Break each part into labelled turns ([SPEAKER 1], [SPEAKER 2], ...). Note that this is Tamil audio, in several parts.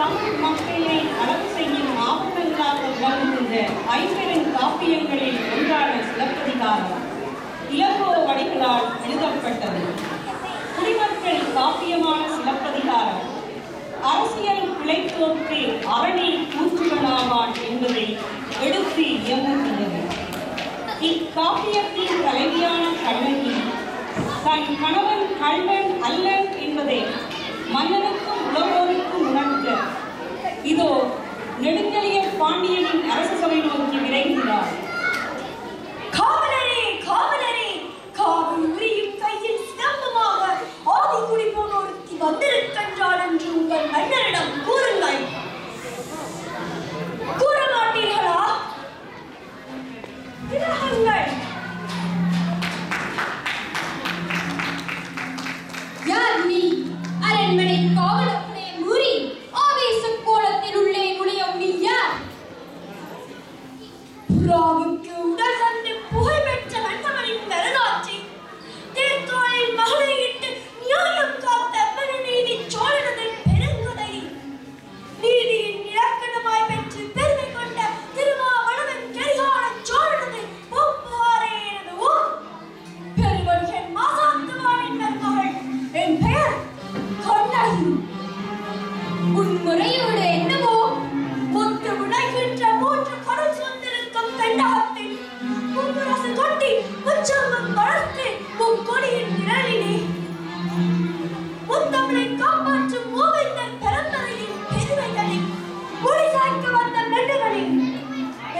[SPEAKER 1] தமிழ் மக்களை அளவு செய்யும் ஆவணங்களாக விளங்குகின்ற ஐம்பெரும் காப்பியங்களில் ஒன்றான சிலப்பதிகாரம் இளங்கோவடிகளால் எழுதப்பட்டது. குடிமக்கள் காப்பியமான சிலப்பதிகாரம் அரசியல் பிழைத்தோர்க்கு அரணி கூற்றுகளாவான் என்பதை எடுத்து இயங்குகின்றது. இக்காப்பியத்தின் தலைவியான கண்ணகி தன் கணவன் கள்வன் அல்லன் என்பதை மன்னனுக்கும் உலகோருக்கும் உணர்த்த இதோ நெடுஞ்செழிய பாண்டியனின் அரச சபை நோக்கி விரைகிறார்.
[SPEAKER 2] காவலரே, காவலரே, காவல் உரியும் கையில் சிலம்பமாக ஆதிக்குடி போனோருக்கு வந்திருக்கின்றாள் என்று உங்கள் மன்னரிடம் கூறுங்கள். கூற மாட்டீர்களா? விலகுங்கள்.
[SPEAKER 3] யார் நீ? அரண்மனை காவலர்களே மூறி ஆவேச கோலத்தில் உள்ளே நுழையும் நீ யார்?
[SPEAKER 2] புறாவுக்கு உடல் தந்து புகழ் பெற்ற மன்னவனின் வரலாற்றை தேர்காலில் மகளிட்டு நியாயம் காத்த மனுநீதி சோழனதன் பெருங்கதை நீதியின் இலக்கணமாய் பெற்று பெருமை கொண்ட திருமாவளவன் கரிகால சோழனதை பூம்புகாரே எனது ஊர். பெருவழியன் மாசாத்துவானின் மருமகள். என் பெயர் கண்ணகி.
[SPEAKER 3] உன் முறையோடு என்னவோ
[SPEAKER 2] முத்து உடைகின்ற மூன்று கடல் சுமந்திருக்கும் பெண்ணகத்தில் பூங்குரசு கொட்டி உச்சங்கம் வளர்த்து முக்கொடியின் நிழலிலே முத்தமிழை காப்பாற்றும் மூவேந்தர் பரம்பரையின் பெருமைகளை முடிசாய்க்க வந்த மென்னுகளில்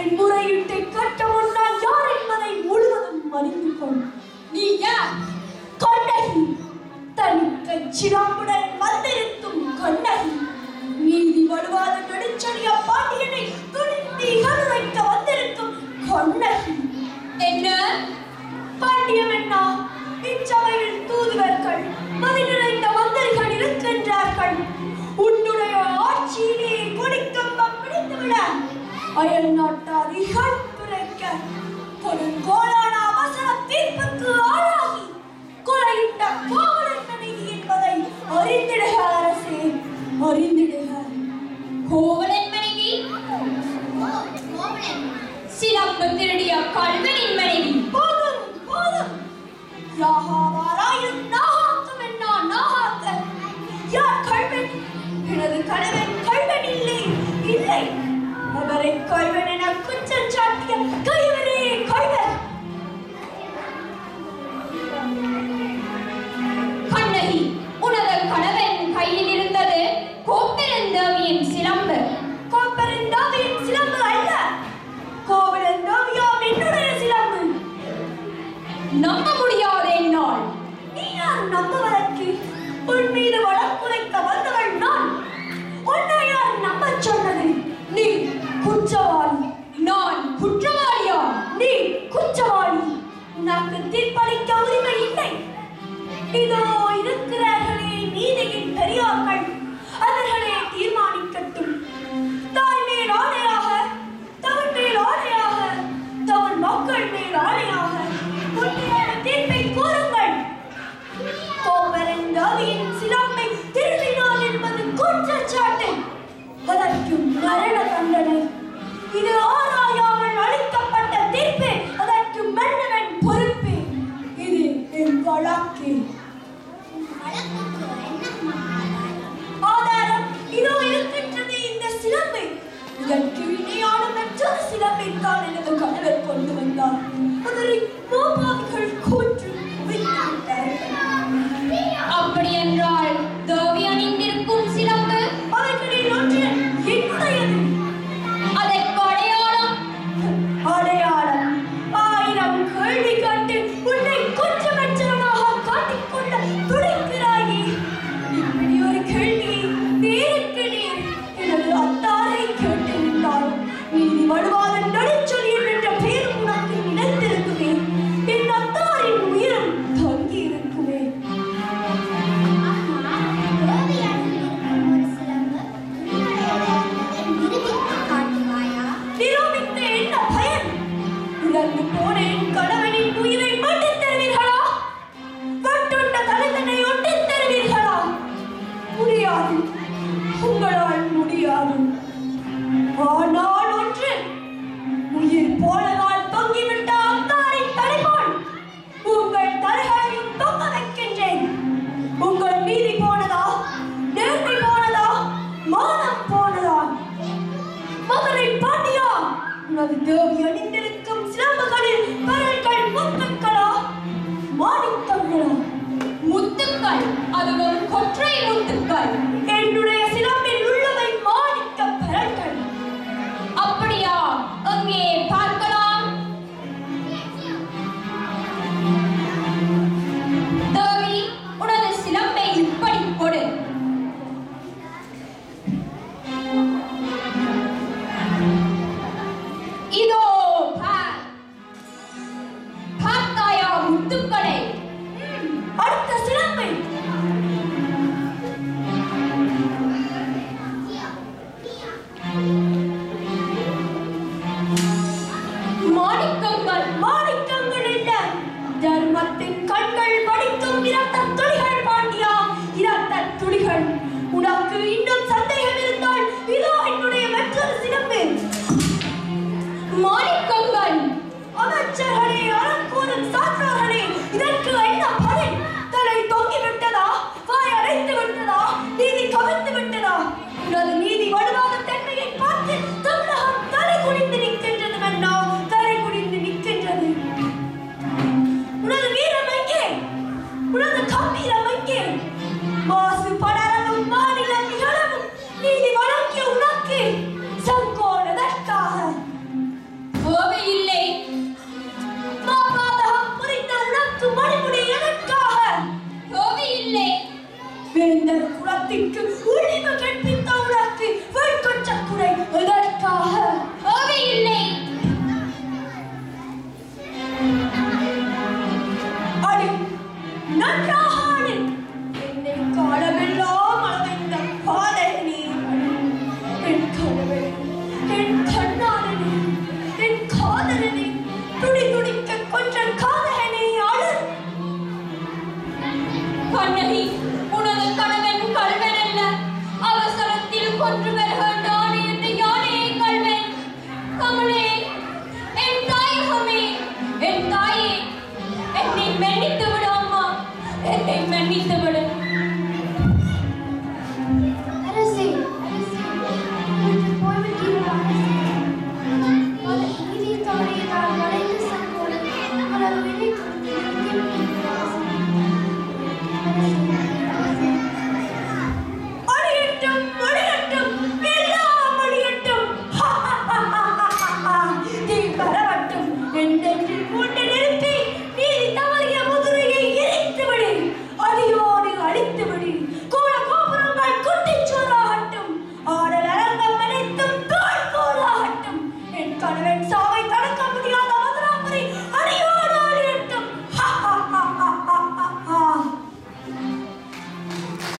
[SPEAKER 2] என் முறையீட்டை கட்ட முன்னால் யார் என்பதை முழுவதும் அறிந்து கொள்.
[SPEAKER 3] நீ யார்?
[SPEAKER 2] கண்ணகி, தனிக்க சிராம்புடன் வந்திருக்கும் கண்ணகி. நீதி வலுவாத நெடுஞ்செழிய பாண்டியனை துணிந்து இகழ்வைக்க வந்திருக்கும் கண்ணகி.
[SPEAKER 3] என்ன?
[SPEAKER 2] பாண்டியம் என்ன? இச்சபையில் தூதுவர்கள் மதி நிறைந்த மந்திரிகள் இருக்கின்றார்கள். உன்னுடைய ஆட்சியிலே கொடிக்கம்பம் பிடித்துவிட அயல் நாட்டார் இகழ் பிழைக்க கொடுங்கோலான அவசர தீர்ப்புக்கு ஆளாகி கொலையிட்ட கோவலன் மனைவி என்பதை அறிந்திடுக அரசே, அறிந்திடுக.
[SPEAKER 3] கோவலன் மனைவி? சிலம்பு திருடிய கள்வனின் மனைவி.
[SPEAKER 2] போதும் போதும். யாகாவாராயும் நாகாக்கும் என்ன நாகாக்க. யார் கள்வன்? எனது கணவன் கள்வன் இல்லை, இல்லை. அவரை கள்வன் என குற்றம் சாட்டிய கைவரே கள்வர்.
[SPEAKER 3] கண்ணகி, உனது கணவன் கையில் இருந்தது கோப்பெருந்தேவியின் சிலம்பு.
[SPEAKER 2] கோப்பெருந்தேவியின் சிலம்பு அல்ல, கோவலந்தேவியாம் என்னுடைய சிலம்பு.
[SPEAKER 3] நம்ப முடியாத என்னால்.
[SPEAKER 2] நீ யார் நம்புவதற்கு? உன் மீது வழக்குரைக்க வந்தவள் நான். உன்னை யார் நம்பச் சொன்னது? நீ குற்றவாளி.
[SPEAKER 3] நான் குற்றவாளியா?
[SPEAKER 2] நீ குற்றவாளி. உனக்கு தீர்ப்பளிக்க உரிமை இல்லை. இதோ இருக்கிறார்களே நீதியின் பெரியோர்கள், அவர்களே தீர்மானிக்கட்டும். தாய் மேல் ஆணையாக, தமிழ் மேல் ஆணையாக, தமிழ் மக்கள் மேல் ஆணையாக உண்மையான தீர்ப்பை கூறுங்கள். கோவலந்தேவியின் சிலம்பை திருடினார் என்பது குற்றச்சாட்டு. அதற்கு மரண தண்டனை. இது ஆராயாமல் அளிக்கப்பட்ட தீர்ப்பு. அதற்கு மன்னவன் பொறுப்பு. இது என் வழக்கு. ஆதாரம் இதோ இருக்கின்றது, இந்த சிலம்பை. இதற்கு இணையான மற்றொரு சிலம்பை தான் எனது கணவர் கொண்டு வந்தார். அதனை கோபாவிகள் கூற்று
[SPEAKER 3] அப்படி என்றால் தேவி அணிந்திருக்கும் சிலம்பு
[SPEAKER 2] அவைகளில் ஒன்று என்னுடையது.
[SPEAKER 3] அதற்கு அடையாளம்?
[SPEAKER 2] அடையாளம் 1000 கேள்வி கேட்டு உன்னை குற்றமற்றவனாக காட்டிக்கொள்ள துடைக்கிறாயே. இப்படி ஒரு கேள்வியை நேருக்கு நேர் எனது அத்தாரை கேட்டிருந்தால் நீதி வலுவாத நெடுஞ்செழியன் என்ற பெயர் உனக்கு நினைத்திருக்குமே. என் அத்தாரின் முடியாது. ஆனால் ஒன்று, உயிர் போனதால் தொங்கிவிட்ட அந்தாரின் தலைபோல் உங்கள் தலைகளையும் தொங்க வைக்கின்றேன். உங்கள் நீதி போனதா, நேர்மை போனதா, மானம் போனதா? மதுரை பாண்டியா, உனது தேவி அணிந்திருக்கும் சிலம்புகளில் கரல்கள் முத்துக்களா, மாணிக்கங்களா?
[SPEAKER 3] முத்துக்கள், அதுவும் கொற்றை முத்துக்கள்.
[SPEAKER 2] என்னுடைய சிலம்பில் உள்ளவை மாணிக்க பெறல்கள்.
[SPEAKER 3] அப்படியா? அங்கே பார்க்கலாம். தேவி, உனது சிலம்பை இப்படி கொடு. இதோ பார்த்தாயா முத்துக்களை?
[SPEAKER 2] அடுத்த சிலம்பை.
[SPEAKER 3] மாணிக்கங்கள்.
[SPEAKER 2] மாணிக்கங்கள் இல்ல, தர்மத்தின் கண்கள் வடிக்கும் இரத்த துளிகள் பாண்டியா, இரத்த துளிகள். உனக்கு இன்னும் சந்தேகம் இருந்தால் இதோ என்னுடைய மற்றொரு சிலம்பு.
[SPEAKER 3] மாணிக்கங்கள்.
[SPEAKER 2] அமைச்சர்களே, அறக்கூறும் சான்றோர்களே, இதற்கு என்ன பதில்? தலை தொங்கி விட்டதா, வாய் அடைத்து விட்டதா, நீதி கவிழ்ந்து விட்டதா? உனது நீதி வலுவாத தன்மையை பார்த்து தமிழகம் தலை குனிந்து நிற்கின்றது மன்னா, தலை குனிந்து நிற்கின்றது. உனது வீரம் எங்கே? உனது கம்பீரம் எங்கே? மாசு படரவும் மாநிலம் இகழவும் நீதி வழங்கிய உனக்கு சங்கோனதற்காக
[SPEAKER 3] தேவையில்லை.
[SPEAKER 2] மாபாதகம் புரிந்த உனக்கு மணிமுடி எதற்காக?
[SPEAKER 3] தேவையில்லை.
[SPEAKER 2] வேந்தர் குலத்திற்கு உரிமை கற்பித்த உனக்கு வெட்கொற்ற குறை எதற்காக?
[SPEAKER 3] தேவையில்லை.
[SPEAKER 2] அடி, நன்றாக ஆடு. என்னை காலமெல்லாம் அளவைந்த பாதகனே அடி. என் கணவனே, என் கண்ணாளனே, என் காதலனே, துடி துடிக்க கொன்ற காதகனே அழு.
[SPEAKER 3] கண்ணகி, உனது கணவன் கல்வன் அல்ல. அவசரத்தில் கொன்று வருகின்ற ஆணையத்தை யானையை கல்வன். கமலே, என் தாயகமே, என் தாயே, என்னை மன்னித்து